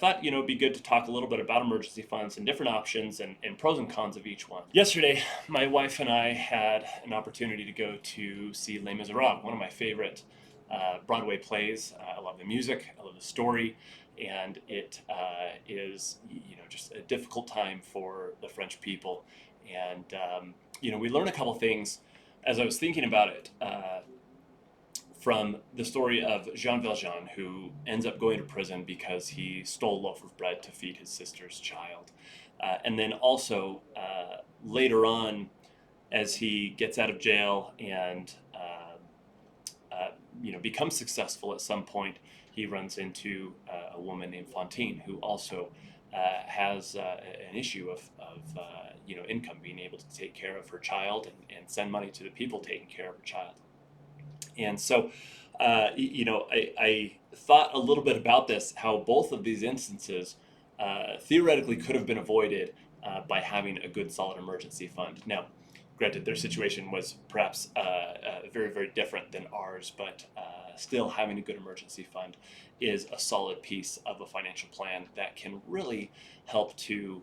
thought, it'd be good to talk a little bit about emergency funds and different options and pros and cons of each one. Yesterday, my wife and I had an opportunity to go to see Les Miserables, one of my favorite Broadway plays. I love the music, I love the story, and it is, just a difficult time for the French people. And, we learned a couple things as I was thinking about it. From the story of Jean Valjean, who ends up going to prison because he stole a loaf of bread to feed his sister's child. And then also later on, as he gets out of jail and becomes successful at some point, he runs into a woman named Fantine, who also has an issue of income, being able to take care of her child and send money to the people taking care of her child. And so, I thought a little bit about this, how both of these instances theoretically could have been avoided by having a good, solid emergency fund. Now, granted, their situation was perhaps very, very different than ours, but still having a good emergency fund is a solid piece of a financial plan that can really help to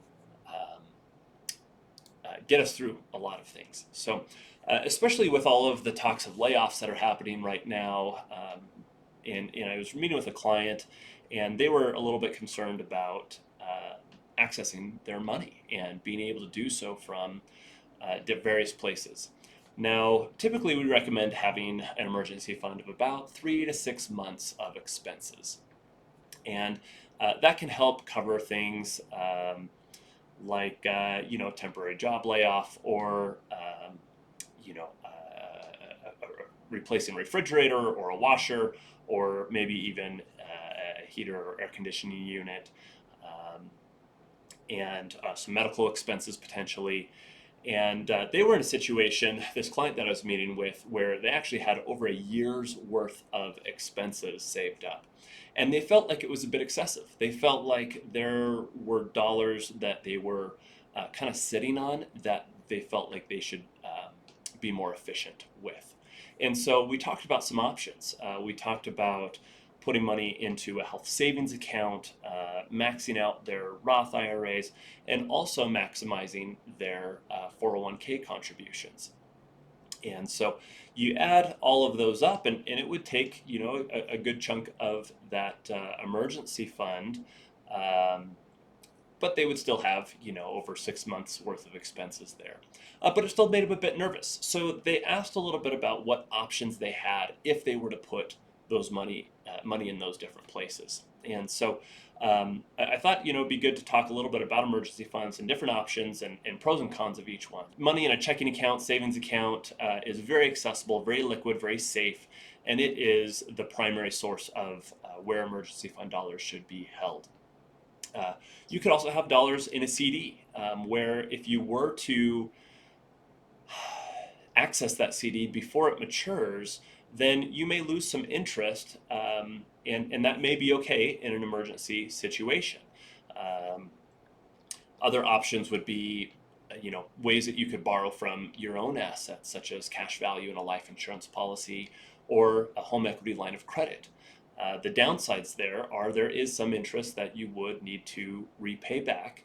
get us through a lot of things. So, especially with all of the talks of layoffs that are happening right now. And I was meeting with a client, and they were a little bit concerned about accessing their money and being able to do so from various places. Now, typically we recommend having an emergency fund of about 3 to 6 months of expenses. And that can help cover things like, temporary job layoff, or replacing a refrigerator or a washer, or maybe even a heater or air conditioning unit, and some medical expenses potentially. And they were in a situation, this client that I was meeting with, where they actually had over a year's worth of expenses saved up. And they felt like it was a bit excessive. They felt like there were dollars that they were kind of sitting on that they felt like they should be more efficient with. And so we talked about some options. We talked about putting money into a health savings account, maxing out their Roth IRAs, and also maximizing their 401k contributions. And so you add all of those up, and it would take, a good chunk of that emergency fund, but they would still have, over 6 months worth of expenses there. But it still made them a bit nervous. So they asked a little bit about what options they had if they were to put those money in those different places. And so I thought, it'd be good to talk a little bit about emergency funds and different options and pros and cons of each one. Money in a checking account, savings account is very accessible, very liquid, very safe, and it is the primary source of where emergency fund dollars should be held. You could also have dollars in a CD, where if you were to access that CD before it matures, then you may lose some interest, and that may be okay in an emergency situation. Other options would be, ways that you could borrow from your own assets, such as cash value in a life insurance policy or a home equity line of credit. The downsides there is some interest that you would need to repay back.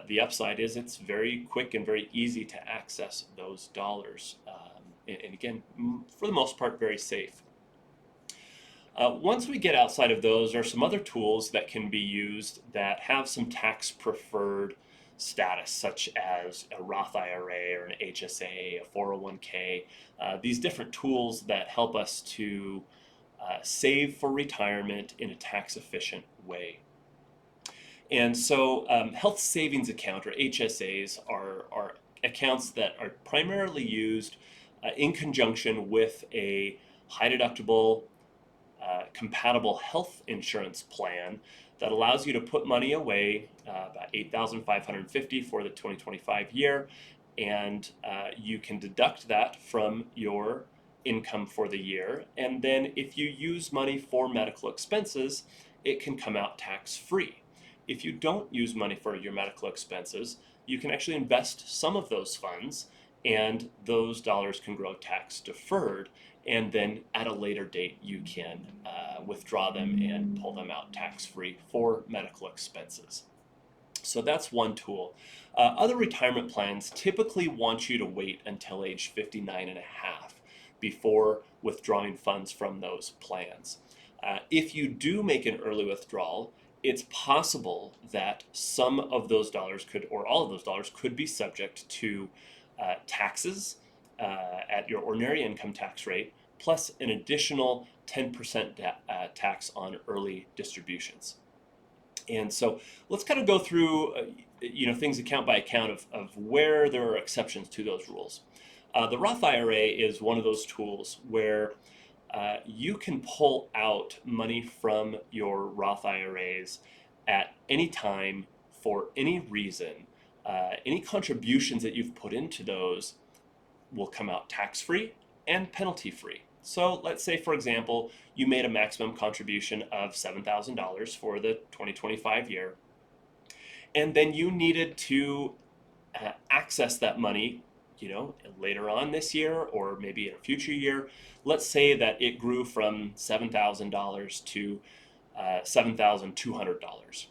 The upside is it's very quick and very easy to access those dollars. And again, for the most part, very safe. Once we get outside of those, there are some other tools that can be used that have some tax preferred status, such as a Roth IRA or an HSA, a 401k, these different tools that help us to save for retirement in a tax efficient way. And so health savings account, or HSAs, are accounts that are primarily used in conjunction with a high deductible compatible health insurance plan that allows you to put money away, about $8,550 for the 2025 year, and you can deduct that from your income for the year. And then if you use money for medical expenses, it can come out tax-free. If you don't use money for your medical expenses, you can actually invest some of those funds and those dollars can grow tax deferred, and then at a later date you can withdraw them and pull them out tax-free for medical expenses. So that's one tool. Other retirement plans typically want you to wait until age 59 and a half before withdrawing funds from those plans. If you do make an early withdrawal, it's possible that some of those dollars could, or all of those dollars could be subject to taxes at your ordinary income tax rate, plus an additional 10% tax on early distributions. And so let's kind of go through things account by account of where there are exceptions to those rules. The Roth IRA is one of those tools where you can pull out money from your Roth IRAs at any time for any reason. Any contributions that you've put into those will come out tax-free and penalty-free. So let's say, for example, you made a maximum contribution of $7,000 for the 2025 year, and then you needed to access that money, later on this year or maybe in a future year. Let's say that it grew from $7,000 to $7,200.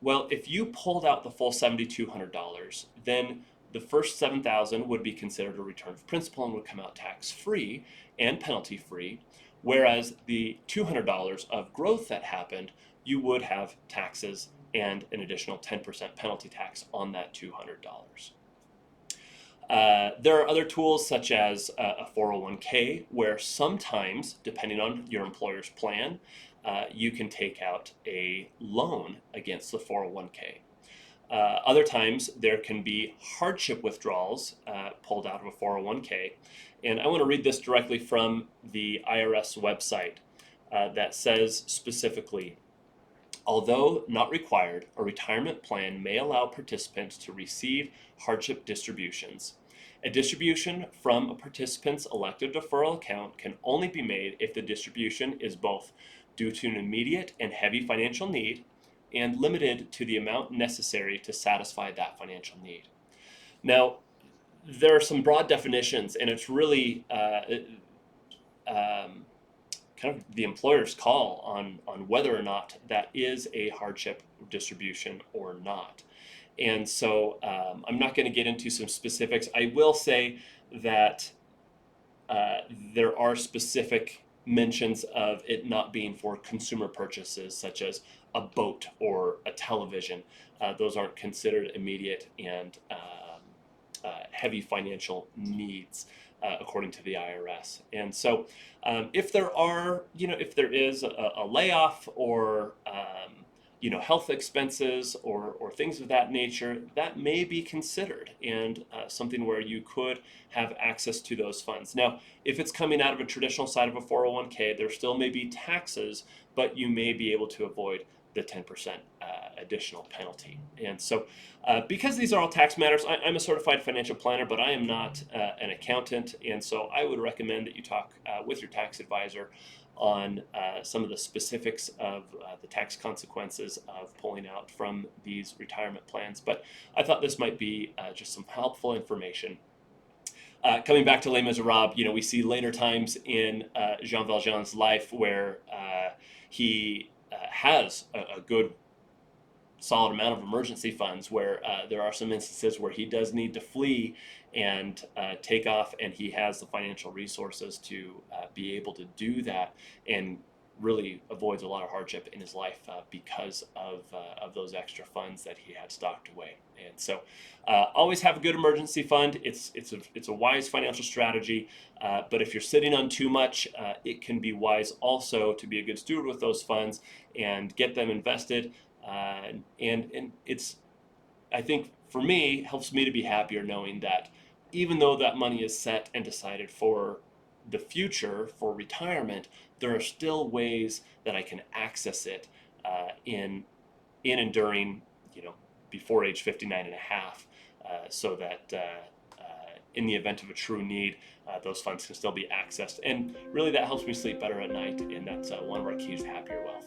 Well, if you pulled out the full $7,200, then the first $7,000 would be considered a return of principal and would come out tax-free and penalty-free, whereas the $200 of growth that happened, you would have taxes and an additional 10% penalty tax on that $200. There are other tools such as a 401k, where sometimes, depending on your employer's plan, you can take out a loan against the 401k. Other times, there can be hardship withdrawals pulled out of a 401k. And I want to read this directly from the IRS website that says specifically, although not required, a retirement plan may allow participants to receive hardship distributions. A distribution from a participant's elective deferral account can only be made if the distribution is both due to an immediate and heavy financial need and limited to the amount necessary to satisfy that financial need. Now, there are some broad definitions, and it's really kind of the employer's call on whether or not that is a hardship distribution or not. And so I'm not going to get into some specifics. I will say that there are specific mentions of it not being for consumer purchases, such as a boat or a television. Those aren't considered immediate and heavy financial needs, according to the IRS. And so if there is a layoff or health expenses or things of that nature, that may be considered and something where you could have access to those funds. Now, if it's coming out of a traditional side of a 401k, there still may be taxes, but you may be able to avoid the 10% additional penalty. And so because these are all tax matters, I'm a certified financial planner, but I am not an accountant. And so I would recommend that you talk with your tax advisor on some of the specifics of the tax consequences of pulling out from these retirement plans. But I thought this might be just some helpful information. Coming back to Les Miserables, we see later times in Jean Valjean's life where he has a good solid amount of emergency funds, where there are some instances where he does need to flee and take off, and he has the financial resources to be able to do that, and really avoids a lot of hardship in his life because of those extra funds that he had stocked away. And so always have a good emergency fund. It's a wise financial strategy, but if you're sitting on too much, it can be wise also to be a good steward with those funds and get them invested. And it's, I think for me, helps me to be happier knowing that even though that money is set and decided for the future, for retirement, there are still ways that I can access it in and during, before age 59 and a half, so that in the event of a true need, those funds can still be accessed. And really that helps me sleep better at night, and that's one of our keys to happier wealth.